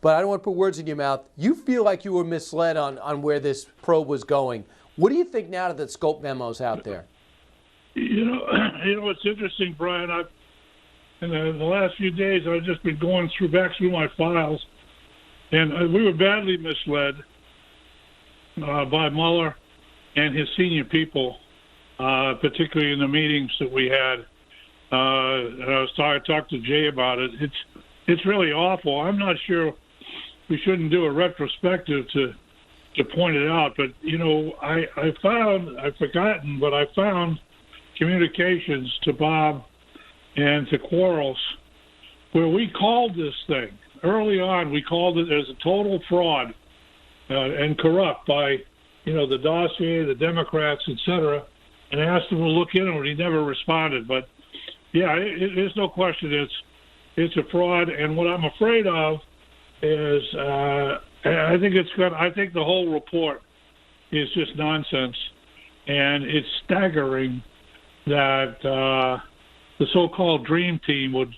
but I don't want to put words in your mouth. You feel like you were misled on where this probe was going. What do you think now that scope memo's out there? You know, it's interesting, Brian. In the last few days, I've just been going back through my files, and we were badly misled by Mueller and his senior people, particularly in the meetings that we had. I talked to Jay about it. It's really awful. I'm not sure we shouldn't do a retrospective to point it out, but you know, I've forgotten, but I found communications to Bob and to Quarles where we called this thing early on. We called it as a total fraud and corrupt by, you know, the dossier, the Democrats, etc., and asked him to look into it. He never responded, but yeah, there's no question it's a fraud. And what I'm afraid of is I think the whole report is just nonsense, and it's staggering that the so-called dream team would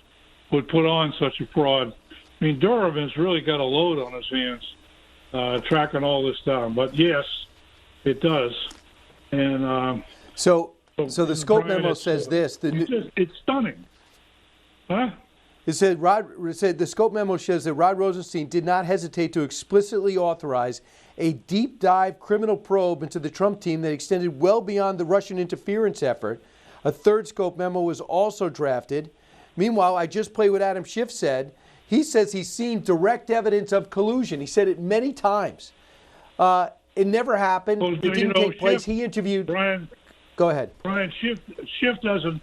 put on such a fraud. I mean, Durham has really got a load on his hands tracking all this down. But yes, it does. And so the scope memo says this. It's stunning. Huh? It said the scope memo shows that Rod Rosenstein did not hesitate to explicitly authorize a deep dive criminal probe into the Trump team that extended well beyond the Russian interference effort. A third scope memo was also drafted. Meanwhile, I just played what Adam Schiff said. He says he's seen direct evidence of collusion. He said it many times. It never happened. Well, it didn't take place. He interviewed. Brian. Go ahead. Brian, Schiff doesn't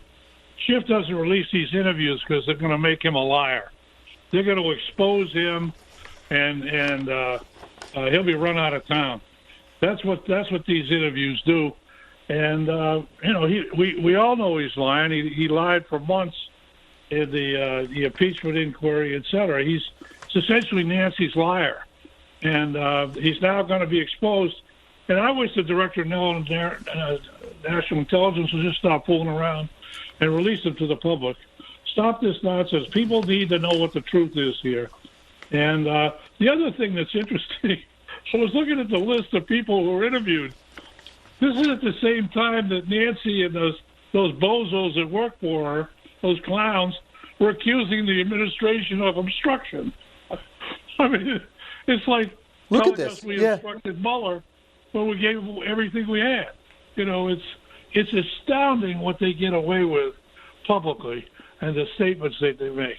release these interviews because they're going to make him a liar. They're going to expose him, and he'll be run out of town. That's what these interviews do. And you know, we all know he's lying. He lied for months in the impeachment inquiry, et cetera. He's essentially Nancy's liar, and he's now going to be exposed. And I wish the director of National Intelligence would just stop fooling around and release them to the public. Stop this nonsense. People need to know what the truth is here. And the other thing that's interesting, I was looking at the list of people who were interviewed. This is at the same time that Nancy and those bozos that work for her, those clowns, were accusing the administration of obstruction. I mean, it's like look at telling this. us we obstructed Mueller when we gave him everything we had. You know, it's astounding what they get away with publicly and the statements that they make.